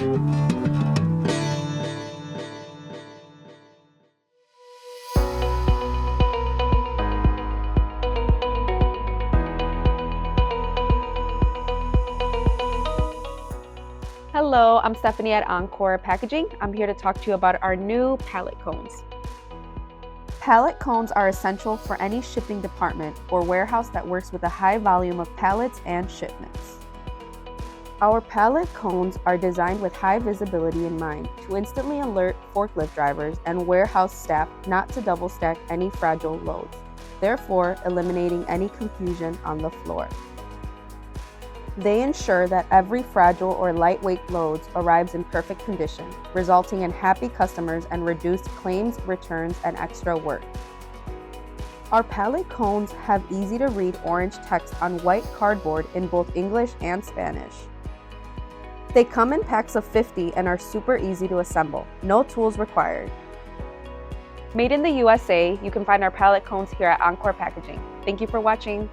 Hello, I'm Stephanie at Encore Packaging. I'm here to talk to you about our new pallet cones. Pallet cones are essential for any shipping department or warehouse that works with a high volume of pallets and shipments. Our pallet cones are designed with high visibility in mind to instantly alert forklift drivers and warehouse staff not to double stack any fragile loads, therefore eliminating any confusion on the floor. They ensure that every fragile or lightweight loads arrives in perfect condition, resulting in happy customers and reduced claims, returns, and extra work. Our pallet cones have easy-to-read orange text on white cardboard in both English and Spanish. They come in packs of 50 and are super easy to assemble, no tools required. Made in the USA, you can find our pallet cones here at Encore Packaging. Thank you for watching.